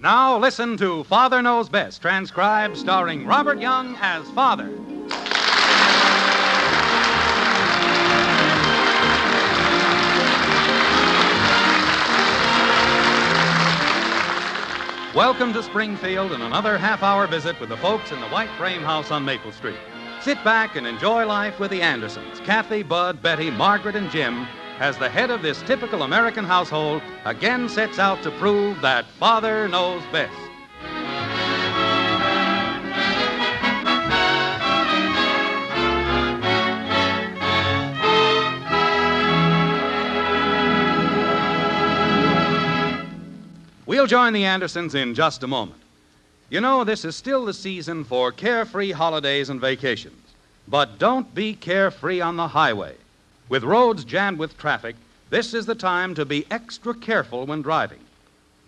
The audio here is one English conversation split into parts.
Now listen to Father Knows Best, transcribed starring Robert Young as Father. Welcome to Springfield and another half-hour visit with the folks in the White Frame House on Maple Street. Sit back and enjoy life with the Andersons, Kathy, Bud, Betty, Margaret, and Jim, as the head of this typical American household again sets out to prove that Father knows best. We'll join the Andersons in just a moment. You know, this is still the season for carefree holidays and vacations. But don't be carefree on the highway. With roads jammed with traffic, this is the time to be extra careful when driving.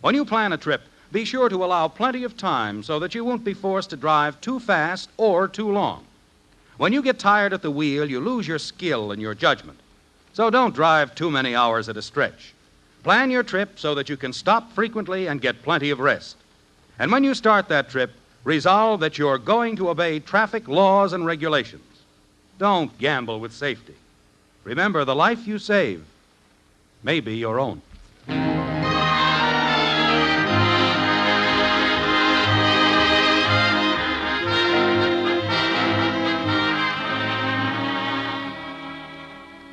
When you plan a trip, be sure to allow plenty of time so that you won't be forced to drive too fast or too long. When you get tired at the wheel, you lose your skill and your judgment. So don't drive too many hours at a stretch. Plan your trip so that you can stop frequently and get plenty of rest. And when you start that trip, resolve that you're going to obey traffic laws and regulations. Don't gamble with safety. Remember, the life you save may be your own.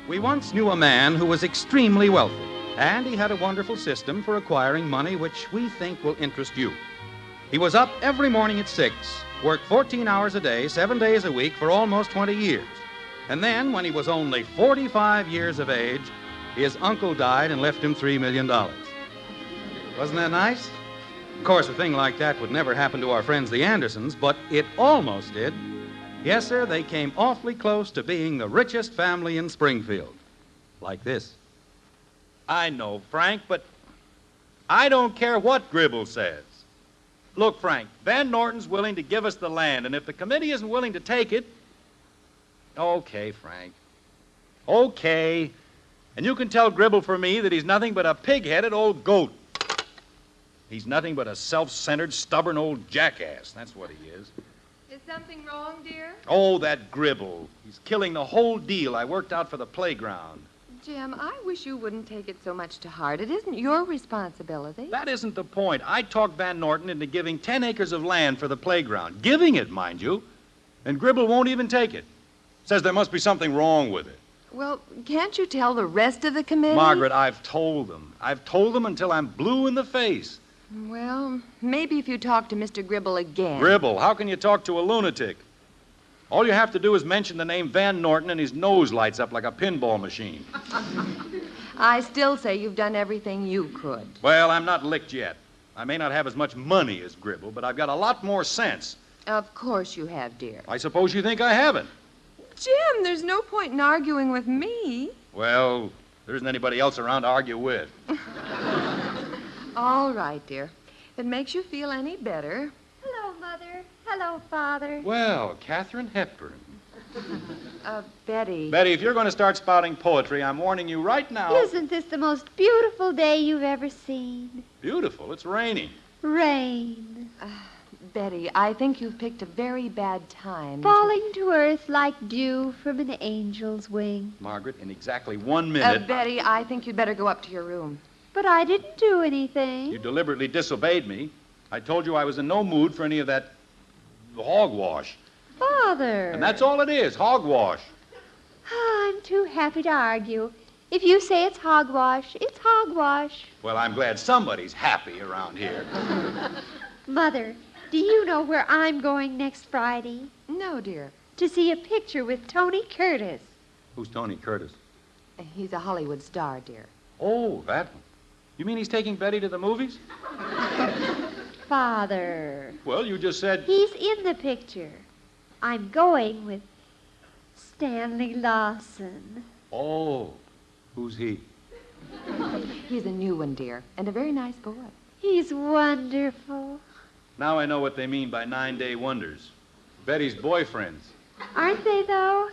We once knew a man who was extremely wealthy, and he had a wonderful system for acquiring money which we think will interest you. He was up every morning at 6, worked 14 hours a day, 7 days a week for almost 20 years. And then, when he was only 45 years of age, his uncle died and left him $3 million. Wasn't that nice? Of course, a thing like that would never happen to our friends the Andersons, but it almost did. Yes, sir, they came awfully close to being the richest family in Springfield. Like this. I know, Frank, but I don't care what Gribble says. Look, Frank, Van Norton's willing to give us the land, and if the committee isn't willing to take it... Okay, Frank. Okay. And you can tell Gribble for me that he's nothing but a pig-headed old goat. He's nothing but a self-centered, stubborn old jackass. That's what he is. Is something wrong, dear? Oh, that Gribble. He's killing the whole deal I worked out for the playground. Jim, I wish you wouldn't take it so much to heart. It isn't your responsibility. That isn't the point. I talked Van Norton into giving 10 acres of land for the playground. Giving it, mind you. And Gribble won't even take it. Says there must be something wrong with it. Well, can't you tell the rest of the committee? Margaret, I've told them. I've told them until I'm blue in the face. Well, maybe if you talk to Mr. Gribble again. Gribble? How can you talk to a lunatic? All you have to do is mention the name Van Norton and his nose lights up like a pinball machine. I still say you've done everything you could. Well, I'm not licked yet. I may not have as much money as Gribble, but I've got a lot more sense. Of course you have, dear. I suppose you think I haven't. Jim, there's no point in arguing with me. Well, there isn't anybody else around to argue with. All right, dear. If it makes you feel any better. Hello, Mother. Hello, Father. Well, Katharine Hepburn. Betty. Betty, if you're going to start spouting poetry, I'm warning you right now. Isn't this the most beautiful day you've ever seen? Beautiful. It's raining. Rain. Betty, I think you've picked a very bad time. Falling to earth like dew from an angel's wing. Margaret, in exactly 1 minute... Betty, I think you'd better go up to your room. But I didn't do anything. You deliberately disobeyed me. I told you I was in no mood for any of that hogwash. Father. And that's all it is, hogwash. I'm too happy to argue. If you say it's hogwash, it's hogwash. Well, I'm glad somebody's happy around here. Mother, do you know where I'm going next Friday? No, dear. To see a picture with Tony Curtis. Who's Tony Curtis? He's a Hollywood star, dear. Oh, that one. You mean he's taking Betty to the movies? Father. Well, you just said... He's in the picture. I'm going with Stanley Lawson. Oh, who's he? He's a new one, dear, and a very nice boy. He's wonderful. Now I know what they mean by 9-day wonders. Betty's boyfriends. Aren't they, though?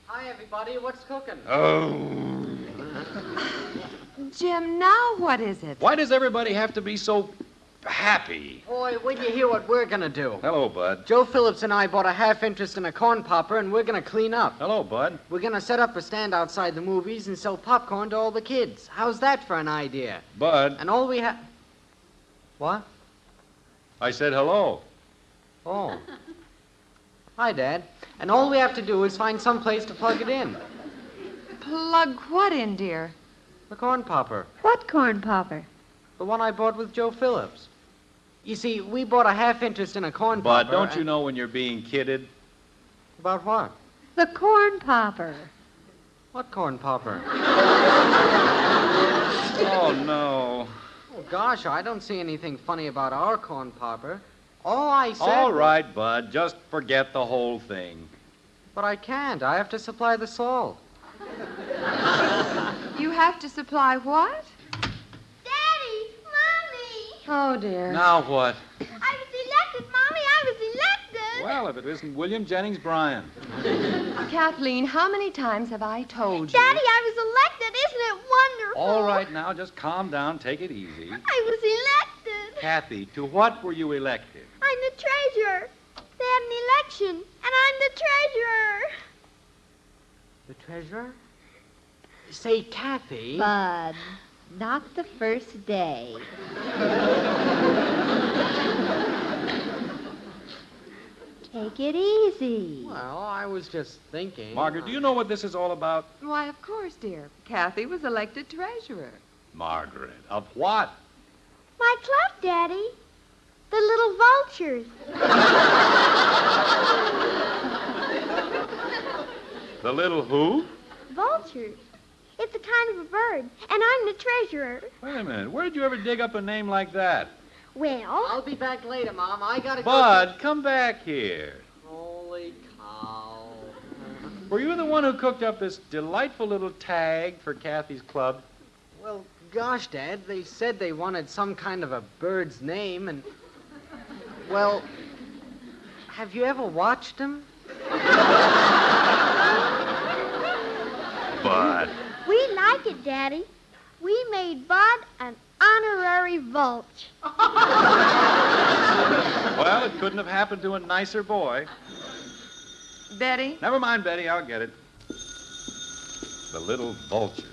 Hi, everybody. What's cooking? Oh. Jim, now what is it? Why does everybody have to be so Happy. Boy, when you hear what we're gonna do. Hello, Bud. Joe Phillips and I bought a half interest in a corn popper, and we're gonna clean up. Hello, Bud. We're gonna set up a stand outside the movies and sell popcorn to all the kids. How's that for an idea? Bud. And all we have... What? I said hello. Oh. Hi, Dad. And all we have to do is find some place to plug it in. Plug what in, dear? The corn popper. What corn popper? The one I bought with Joe Phillips. You see, we bought a half interest in a corn Bud, popper. don't you know when you're being kidded? About what? The corn popper. What corn popper? Oh, no. Oh, gosh, I don't see anything funny about our corn popper. All I said... All right, Bud. Just forget the whole thing. But I can't. I have to supply the salt. You have to supply what? Daddy! Mommy! Oh, dear. Now what? I was elected, Mommy! I was elected! Well, if it isn't William Jennings Bryan. Kathleen, how many times have I told you? Daddy, I was elected! Isn't it wonderful? All right, now, just calm down. Take it easy. I was elected! Kathy, to what were you elected? I'm the treasurer. They had an election, and I'm the treasurer. The treasurer? Say, Kathy... Bud, not the first day. Take it easy. Well, I was just thinking... Margaret, do you know what this is all about? Why, of course, dear. Kathy was elected treasurer. Margaret, of what? My club, Daddy. The little vultures. The little who? Vultures. It's a kind of a bird, and I'm the treasurer. Wait a minute. Where did you ever dig up a name like that? Well, I'll be back later, Mom. I gotta go... Bud, come back here. Holy cow. Were you the one who cooked up this delightful little tag for Kathy's club? Well, gosh, Dad, they said they wanted some kind of a bird's name, and... Well, have you ever watched them? Bud. we like it, Daddy. We made Bud an honorary vulture. Well, it couldn't have happened to a nicer boy. Betty? Never mind, Betty. I'll get it. The little vultures.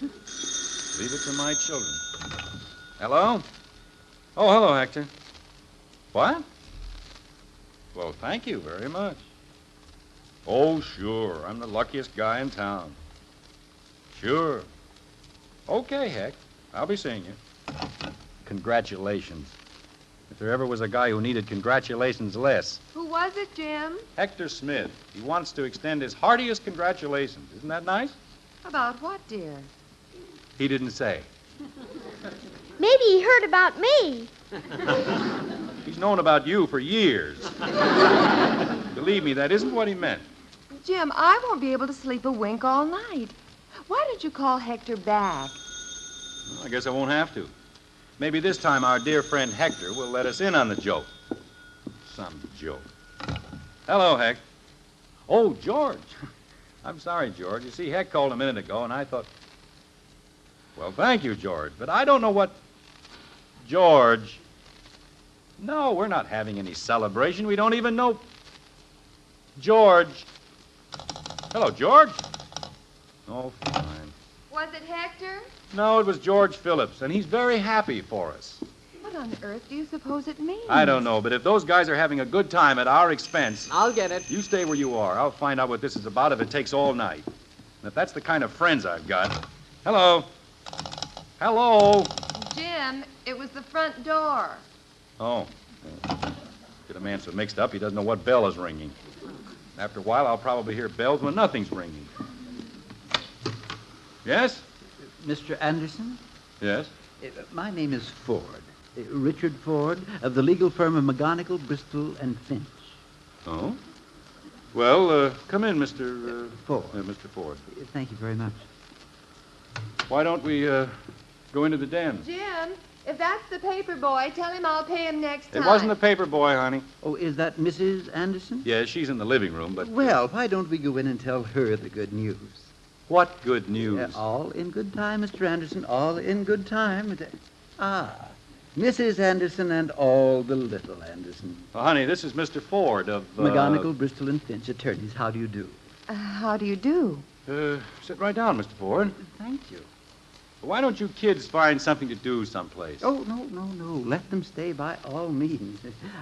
Leave it to my children. Hello? Oh, hello, Hector. What? Well, thank you very much. Oh, sure. I'm the luckiest guy in town. Sure. Okay, Heck. I'll be seeing you. Congratulations. If there ever was a guy who needed congratulations less. Who was it, Jim? Hector Smith. He wants to extend his heartiest congratulations. Isn't that nice? About what, dear? He didn't say. Maybe he heard about me. He's known about you for years. Believe me, that isn't what he meant. Jim, I won't be able to sleep a wink all night. Why don't you call Hector back? Well, I guess I won't have to. Maybe this time our dear friend Hector will let us in on the joke. Some joke. Hello, Heck. Oh, George. I'm sorry, George. You see, Heck called a minute ago, and I thought... Well, thank you, George, but I don't know what... George. No, we're not having any celebration. We don't even know... George. Hello, George. Oh, fine. Was it Hector? No, it was George Phillips, and he's very happy for us. What on earth do you suppose it means? I don't know, but if those guys are having a good time at our expense... I'll get it. You stay where you are. I'll find out what this is about if it takes all night. And if that's the kind of friends I've got... Hello? Hello? Jim, it was the front door. Oh. Get a man so mixed up he doesn't know what bell is ringing. After a while, I'll probably hear bells when nothing's ringing. Yes? Mr. Anderson? Yes? My name is Ford. Richard Ford, of the legal firm of McGonigal, Bristol, and Finch. Oh? Well, come in, Mr. Ford. Mr. Ford. Thank you very much. Why don't we go into the den? Jim, if that's the paper boy, tell him I'll pay him next time. It wasn't the paper boy, honey. Oh, is that Mrs. Anderson? Yes, she's in the living room, but... Well, why don't we go in and tell her the good news? What good news? All in good time, Mr. Anderson. All in good time. Mrs. Anderson and all the little Anderson. Honey, this is Mr. Ford of... McGonigal, Bristol, and Finch, attorneys. How do you do? How do you do? Sit right down, Mr. Ford. Thank you. Why don't you kids find something to do someplace? Oh, no. Let them stay by all means.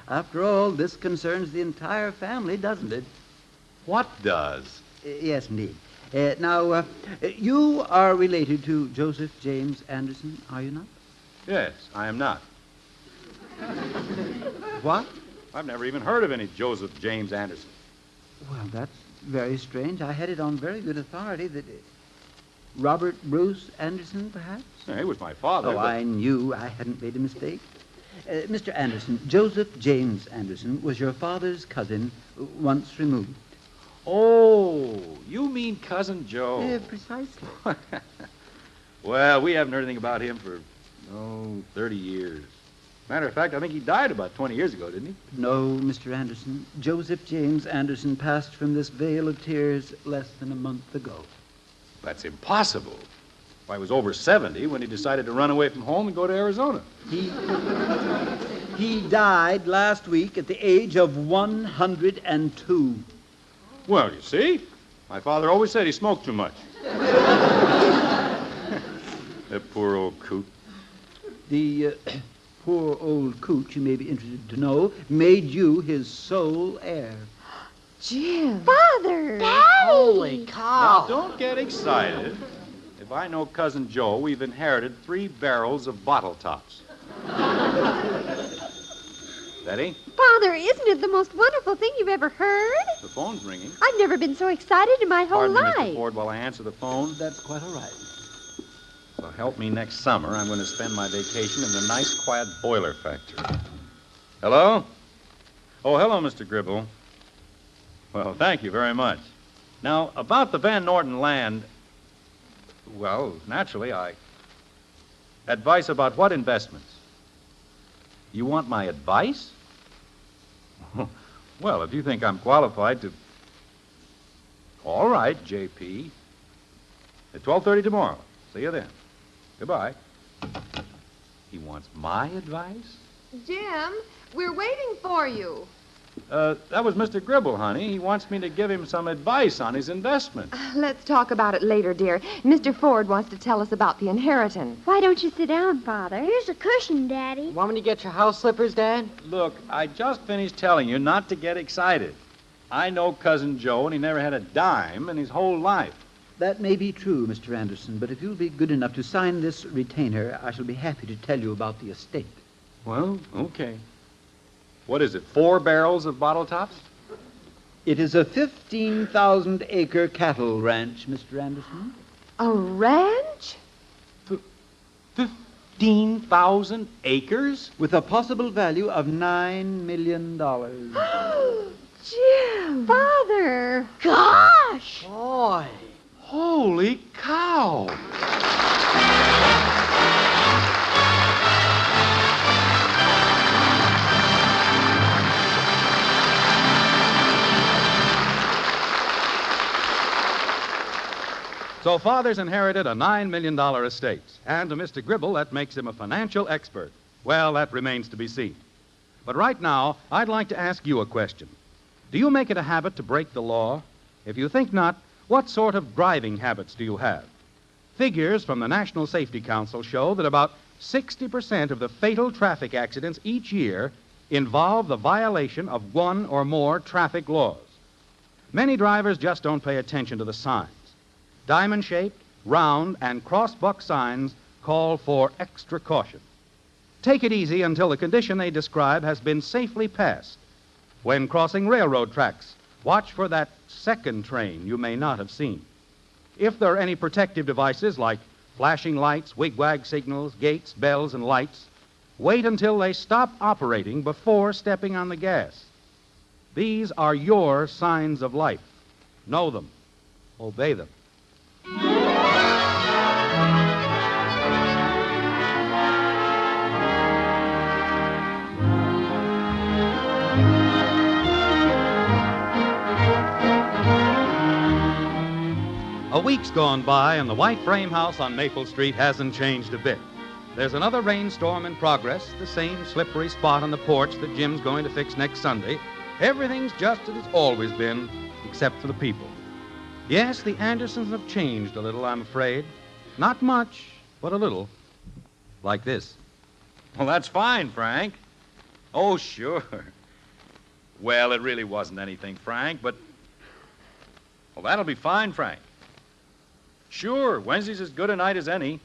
After all, this concerns the entire family, doesn't it? What does? Yes, indeed. Now, you are related to Joseph James Anderson, are you not? Yes, I am not. What? I've never even heard of any Joseph James Anderson. Well, that's very strange. I had it on very good authority that... Robert Bruce Anderson, perhaps? Yeah, he was my father. Oh, I knew I hadn't made a mistake. Mr. Anderson, Joseph James Anderson was your father's cousin, once removed. Oh, you mean Cousin Joe. Precisely. Well, we haven't heard anything about him for, 30 years. Matter of fact, I think he died about 20 years ago, didn't he? No, Mr. Anderson. Joseph James Anderson passed from this vale of tears less than a month ago. That's impossible. I was over 70 when he decided to run away from home and go to Arizona. He died last week at the age of 102. Well, you see, my father always said he smoked too much. That poor old coot. The poor old coot, you may be interested to know, made you his sole heir. Jim. Father! Holy Now, cow. don't get excited. If I know Cousin Joe, we've inherited 3 barrels of bottle tops. Betty, Father, isn't it the most wonderful thing you've ever heard? the phone's ringing. I've never been so excited in my whole Pardon me, life. Mr. Ford, while I answer the phone. That's quite all right. Well, help me next summer. I'm going to spend my vacation in the nice, quiet boiler factory. Hello? Oh, hello, Mr. Gribble. Well, thank you very much. Now, about the Van Norton land, well, naturally, Advice about what investments? You want my advice? Well, if you think I'm qualified to... All right, J.P. At 12:30 tomorrow. See you then. Goodbye. He wants my advice? Jim, we're waiting for you. That was Mr. Gribble, honey. He wants me to give him some advice on his investment. Let's talk about it later, dear. Mr. Ford wants to tell us about the inheritance. Why don't you sit down, Father? Here's a cushion, Daddy. Want me to get your house slippers, Dad? Look, I just finished telling you not to get excited. I know Cousin Joe, and he never had a dime in his whole life. That may be true, Mr. Anderson, but if you'll be good enough to sign this retainer, I shall be happy to tell you about the estate. Well, okay. What is it, 4 barrels of bottle tops? It is a 15,000-acre cattle ranch, Mr. Anderson. A ranch? 15,000 acres? With a possible value of $9 million. Jim! Father! Gosh! Boy. Holy cow! So Father's inherited a $9 million estate. And to Mr. Gribble, that makes him a financial expert. Well, that remains to be seen. But right now, I'd like to ask you a question. Do you make it a habit to break the law? If you think not, what sort of driving habits do you have? Figures from the National Safety Council show that about 60% of the fatal traffic accidents each year involve the violation of one or more traffic laws. Many drivers just don't pay attention to the signs. Diamond-shaped, round, and cross-buck signs call for extra caution. Take it easy until the condition they describe has been safely passed. When crossing railroad tracks, watch for that second train you may not have seen. If there are any protective devices like flashing lights, wigwag signals, gates, bells, and lights, wait until they stop operating before stepping on the gas. These are your signs of life. Know them. Obey them. A week's gone by, and the white frame house on Maple Street hasn't changed a bit. There's another rainstorm in progress, the same slippery spot on the porch that Jim's going to fix next Sunday. Everything's just as it's always been, except for the people. Yes, the Andersons have changed a little, I'm afraid. Not much, but a little. Like this. Well, that's fine, Frank. Oh, sure. Well, it really wasn't anything, Frank, but... Well, that'll be fine, Frank. Sure, Wednesday's as good a night as any.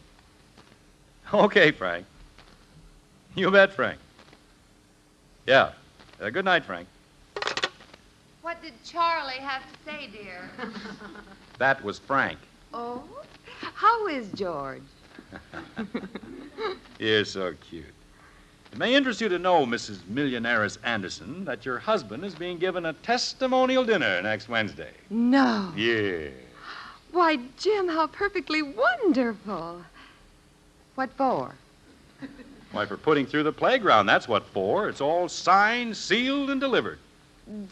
Okay, Frank. You bet, Frank. Yeah. Good night, Frank. What did Charlie have to say, dear? That was Frank. Oh? How is George? You're so cute. It may interest you to know, Mrs. Millionaires Anderson, that your husband is being given a testimonial dinner next Wednesday. No. Yeah. Why, Jim, how perfectly wonderful. What for? Why, for putting through the playground, that's what for. It's all signed, sealed, and delivered.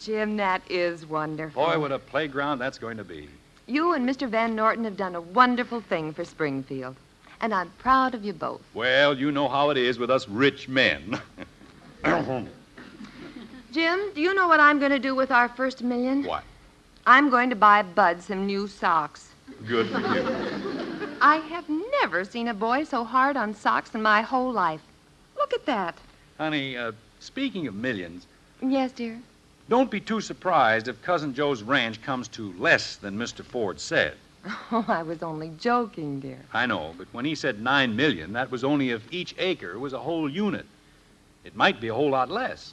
Jim, that is wonderful. Boy, what a playground that's going to be. You and Mr. Van Norton have done a wonderful thing for Springfield. And I'm proud of you both. Well, you know how it is with us rich men. Jim, do you know what I'm going to do with our first $1 million? What? I'm going to buy Bud some new socks. Good for you. I have never seen a boy so hard on socks in my whole life. Look at that. Honey, speaking of millions, Yes, dear. don't be too surprised if Cousin Joe's ranch comes to less than Mr. Ford said. Oh, I was only joking, dear. I know, but when he said 9 million, that was only if each acre was a whole unit. It might be a whole lot less.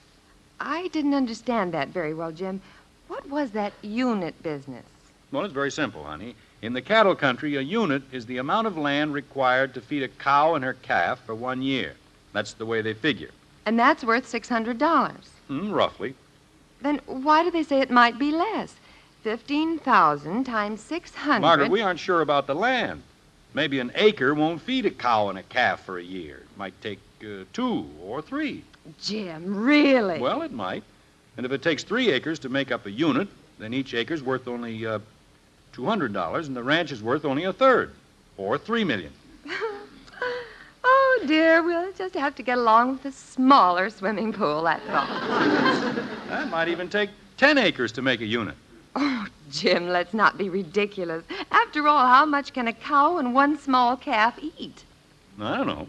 I didn't understand that very well, Jim. What was that unit business? Well, it's very simple, honey. In the cattle country, a unit is the amount of land required to feed a cow and her calf for 1 year. That's the way they figure. And that's worth $600. Roughly. Then why do they say it might be less? 15,000 times 600. Margaret, we aren't sure about the land. Maybe an acre won't feed a cow and a calf for a year. It might take 2 or 3. Jim, really? Well, it might. And if it takes 3 acres to make up a unit, then each acre's worth only $200, and the ranch is worth only a third, or $3 million. Oh, dear, we'll just have to get along with a smaller swimming pool, that's all. That might even take 10 acres to make a unit. Oh, Jim, let's not be ridiculous. After all, how much can a cow and one small calf eat? I don't know.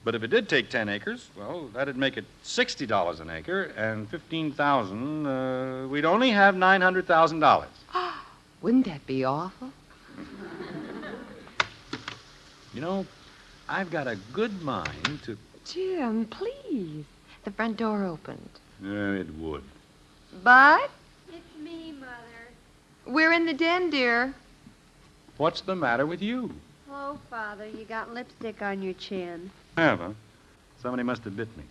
But if it did take 10 acres, well, that'd make it $60 an acre, and 15,000, we'd only have $900,000. Wouldn't that be awful? You know, I've got a good mind to... Jim, please. The front door opened. It would. Bud, It's me, Mother. we're in the den, dear. What's the matter with you? Oh, Father, you got lipstick on your chin. Have, huh? Somebody must have bit me.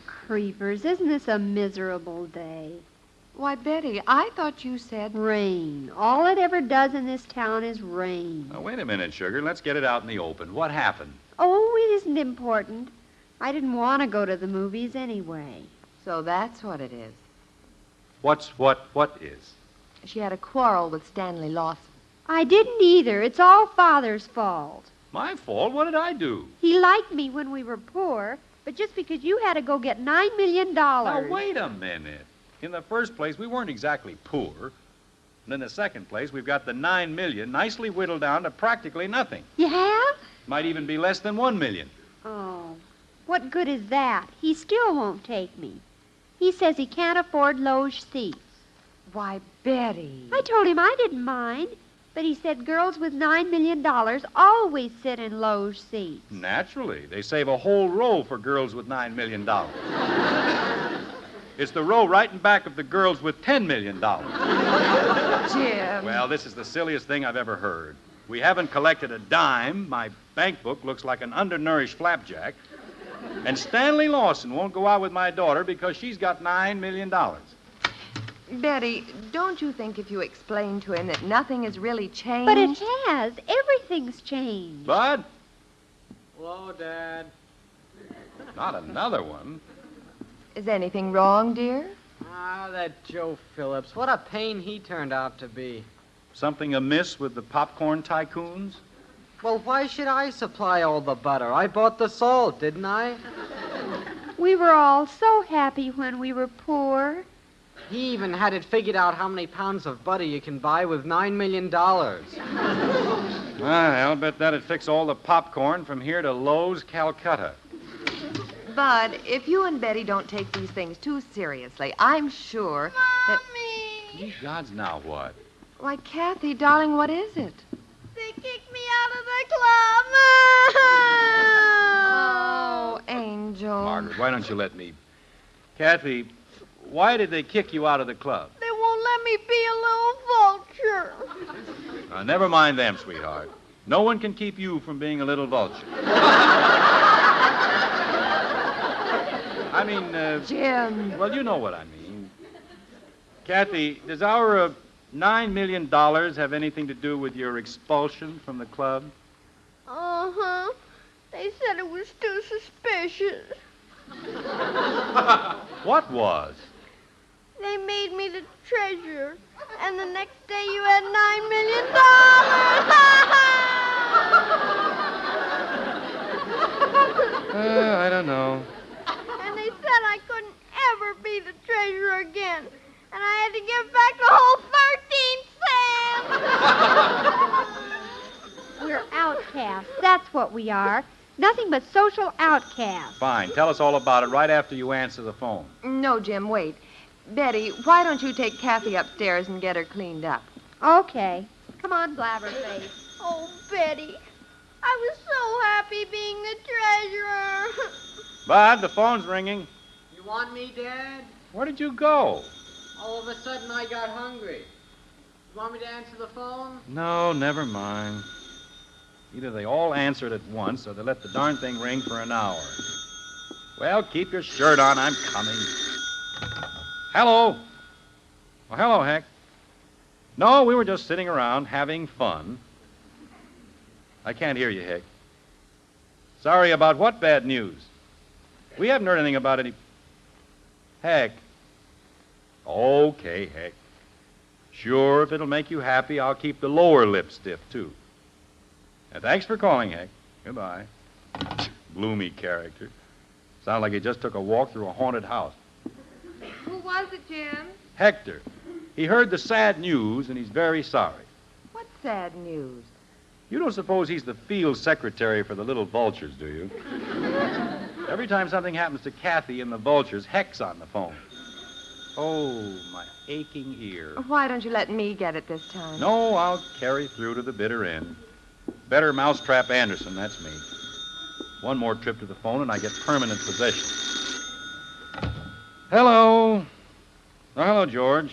Creepers, isn't this a miserable day? Why, Betty, I thought you said... Rain. All it ever does in this town is rain. Now, wait a minute, Sugar. Let's get it out in the open. What happened? Oh, it isn't important. I didn't want to go to the movies anyway. So that's what it is. What is? She had a quarrel with Stanley Lawson. I didn't either. It's all Father's fault. My fault? What did I do? He liked me when we were poor, but just because you had to go get $9 million. Now, wait a minute. In the first place, we weren't exactly poor. And in the second place, we've got the $9 million nicely whittled down to practically nothing. You have? Might even be less than $1 million. Oh, what good is that? He still won't take me. He says he can't afford loge seats. Why, Betty. I told him I didn't mind, but he said girls with $9 million always sit in loge seats. Naturally. They save a whole row for girls with $9 million. It's the row right in back of the girls with $10 million. Jim. Well, this is the silliest thing I've ever heard. We haven't collected a dime. My bank book looks like an undernourished flapjack. And Stanley Lawson won't go out with my daughter because she's got $9 million. Betty, don't you think if you explain to him that nothing has really changed? But it has. Everything's changed. Bud? Hello, Dad. Not another one. Is anything wrong, dear? Ah, that Joe Phillips. What a pain he turned out to be. Something amiss with the popcorn tycoons? Well, why should I supply all the butter? I bought the salt, didn't I? We were all so happy when we were poor. He even had it figured out how many pounds of butter you can buy with $9 million. I'll bet that'd fix all the popcorn from here to Lowe's, Calcutta. Bud, if you and Betty don't take these things too seriously, I'm sure that... Ye gods, now what? Why, Kathy, darling, what is it? They kicked me out of the club. Oh, Angel. Margaret, why don't you let me... Kathy, why did they kick you out of the club? They won't let me be a little vulture. Never mind them, sweetheart. No one can keep you from being a little vulture. I mean, Jim. well, you know what I mean. Kathy, does our $9 million have anything to do with your expulsion from the club? Uh-huh. They said it was too suspicious. What was? They made me the treasurer, and the next day you had $9 million. I don't know. And they said I couldn't ever be the treasurer again, and I had to give back the whole 13 cents. We're outcasts. That's what we are. Nothing but social outcasts. Fine. Tell us all about it right after you answer the phone. No, Jim, wait. Betty, why don't you take Kathy upstairs and get her cleaned up? Okay. Come on, Blabberface. Oh, Betty, I was so happy being the treasurer. Bud, the phone's ringing. You want me, Dad? Where did you go? All of a sudden, I got hungry. You want me to answer the phone? No, never mind. Either they all answered at once or they let the darn thing ring for an hour. Well, keep your shirt on. I'm coming. Hello. Well, hello, Heck. No, we were just sitting around having fun. I can't hear you, Heck. Sorry about what bad news? We haven't heard anything about any... Heck. Okay, Heck. Sure, if it'll make you happy, I'll keep the lower lip stiff, too. And thanks for calling, Heck. Goodbye. Gloomy character. Sounds like he just took a walk through a haunted house. Who was it, Jim? Hector. He heard the sad news, and he's very sorry. What sad news? You don't suppose he's the field secretary for the Little Vultures, do you? Every time something happens to Kathy and the Vultures, Heck's on the phone. Oh, my aching ear. Why don't you let me get it this time? No, I'll carry through to the bitter end. Better Mousetrap Anderson, that's me. One more trip to the phone and I get permanent possession. Hello. Oh, hello, George.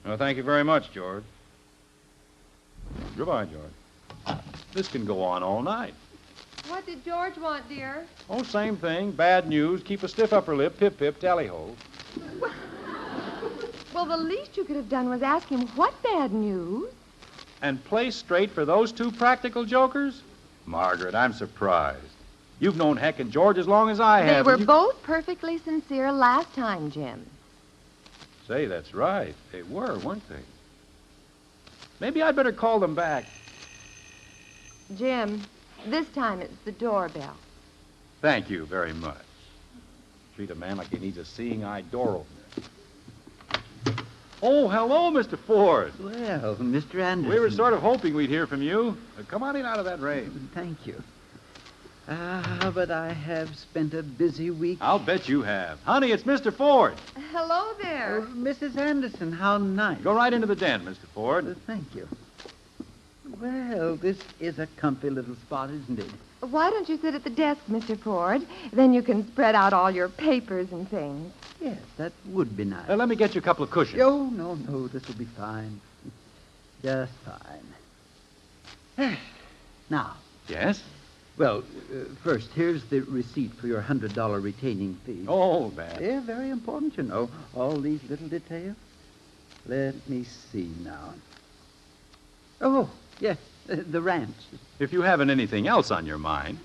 Oh, thank you very much, George. Goodbye, George. This can go on all night. What did George want, dear? Oh, same thing. Bad news. Keep a stiff upper lip. Pip, pip, tally-ho. Well, the least you could have done was ask him what bad news. And play straight for those two practical jokers? Margaret, I'm surprised. You've known Heck and George as long as I They have. were both perfectly sincere last time, Jim. Say, that's right. They were, weren't they? Maybe I'd better call them back. Jim, this time it's the doorbell. Thank you very much. Treat a man like he needs a seeing-eye door opener. Oh, hello, Mr. Ford. Well, Mr. Anderson. We were sort of hoping we'd hear from you. Come on in out of that rain. Thank you. But I have spent a busy week. I'll bet you have. Honey, it's Mr. Ford. Hello there. Mrs. Anderson, how nice. Go right into the den, Mr. Ford. Thank you. Well, this is a comfy little spot, isn't it? Why don't you sit at the desk, Mr. Ford? Then you can spread out all your papers and things. Yes, that would be nice. Let me get you a couple of cushions. Oh, no, this will be fine. Just fine. Now. Yes? Well, first, here's the receipt for your $100 retaining fee. Oh, that. They're very important, you know, all these little details. Let me see now. Oh, yes, the ranch. If you haven't anything else on your mind.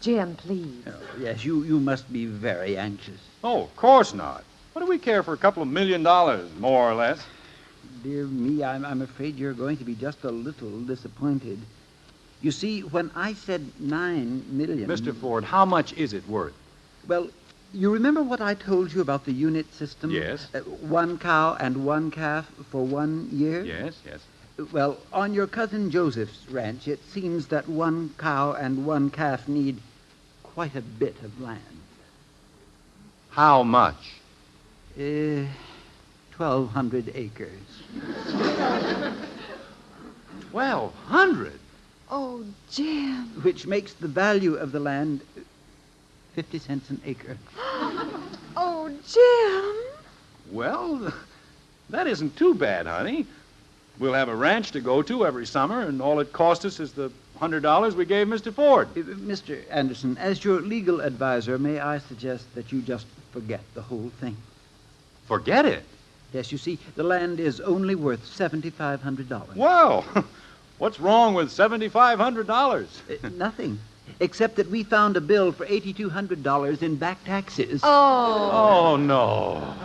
Jim, please. Oh, yes, you must be very anxious. Oh, of course not. What do we care for a couple of $1 million, more or less? Dear me, I'm afraid you're going to be just a little disappointed. You see, when I said 9 million... Mr. Ford, how much is it worth? Well, you remember what I told you about the unit system? Yes. 1 cow and 1 calf for 1 year? Yes, yes. Well, on your cousin Joseph's ranch, it seems that 1 cow and 1 calf need quite a bit of land. How much? 1,200 acres. 1,200? Oh, Jim. Which makes the value of the land 50 cents an acre. Oh, Jim. Well, that isn't too bad, honey. We'll have a ranch to go to every summer, and all it cost us is the $100 we gave Mr. Ford. Mr. Anderson, as your legal advisor, may I suggest that you just forget the whole thing? Forget it? Yes, you see, the land is only worth $7,500. Well, what's wrong with $7,500? Nothing, except that we found a bill for $8,200 in back taxes. Oh. Oh, no.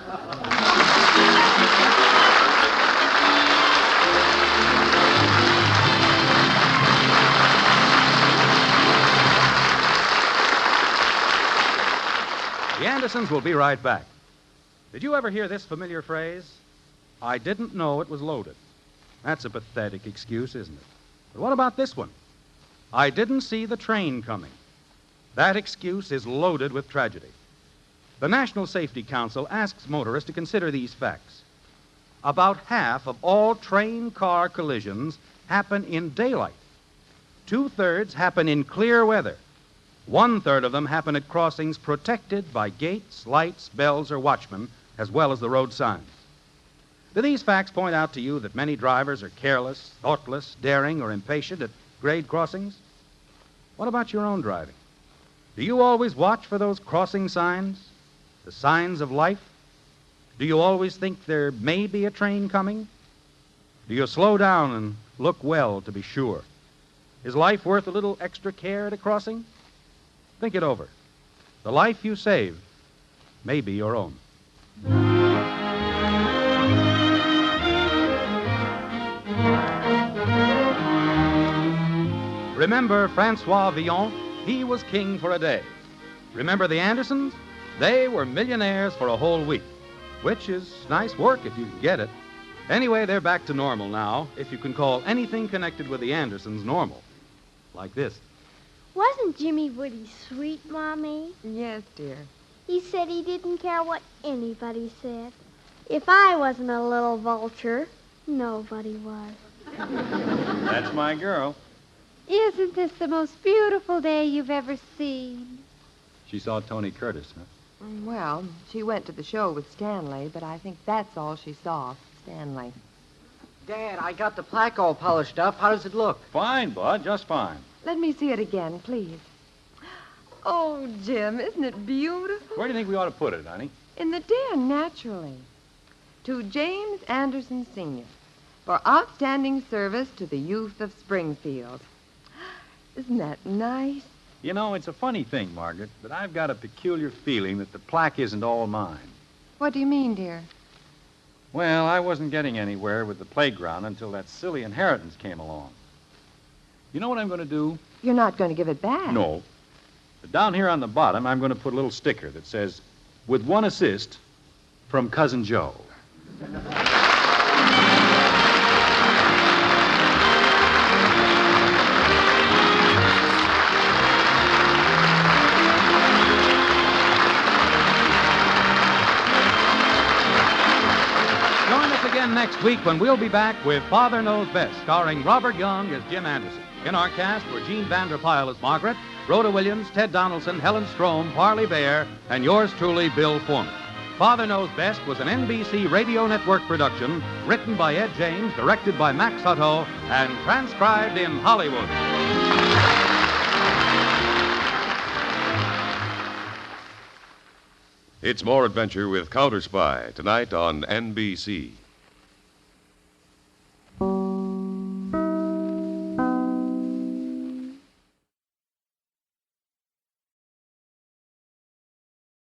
The Andersons will be right back. Did you ever hear this familiar phrase? I didn't know it was loaded. That's a pathetic excuse, isn't it? But what about this one? I didn't see the train coming. That excuse is loaded with tragedy. The National Safety Council asks motorists to consider these facts. About half of all train-car collisions happen in daylight. 2/3 happen in clear weather. 1/3 of them happen at crossings protected by gates, lights, bells, or watchmen, as well as the road signs. Do these facts point out to you that many drivers are careless, thoughtless, daring, or impatient at grade crossings? What about your own driving? Do you always watch for those crossing signs, the signs of life? Do you always think there may be a train coming? Do you slow down and look well to be sure? Is life worth a little extra care at a crossing? Think it over. The life you save may be your own. Remember Francois Villon? He was king for a day. Remember the Andersons? They were millionaires for a whole week, which is nice work if you can get it. Anyway, they're back to normal now, if you can call anything connected with the Andersons normal. Like this. Wasn't Jimmy Woody sweet, Mommy? Yes, dear. He said he didn't care what anybody said. If I wasn't a little vulture, nobody was. That's my girl. Isn't this the most beautiful day you've ever seen? She saw Tony Curtis, huh? Well, she went to the show with Stanley, but I think that's all she saw, Stanley. Dad, I got the plaque all polished up. How does it look? Fine, Bud, just fine. Let me see it again, please. Oh, Jim, isn't it beautiful? Where do you think we ought to put it, honey? In the den, naturally. To James Anderson, Sr., for outstanding service to the youth of Springfield. Isn't that nice? You know, it's a funny thing, Margaret, but I've got a peculiar feeling that the plaque isn't all mine. What do you mean, dear? Well, I wasn't getting anywhere with the playground until that silly inheritance came along. You know what I'm going to do? You're not going to give it back. No. But down here on the bottom, I'm going to put a little sticker that says, with one assist from Cousin Joe. Join us again next week when we'll be back with Father Knows Best, starring Robert Young as Jim Anderson. In our cast were Jean Vanderpyle as Margaret, Rhoda Williams, Ted Donaldson, Helen Strome, Parley Bear, and yours truly, Bill Foreman. Father Knows Best was an NBC Radio Network production, written by Ed James, directed by Max Hutto, and transcribed in Hollywood. It's more adventure with Counter Spy tonight on NBC.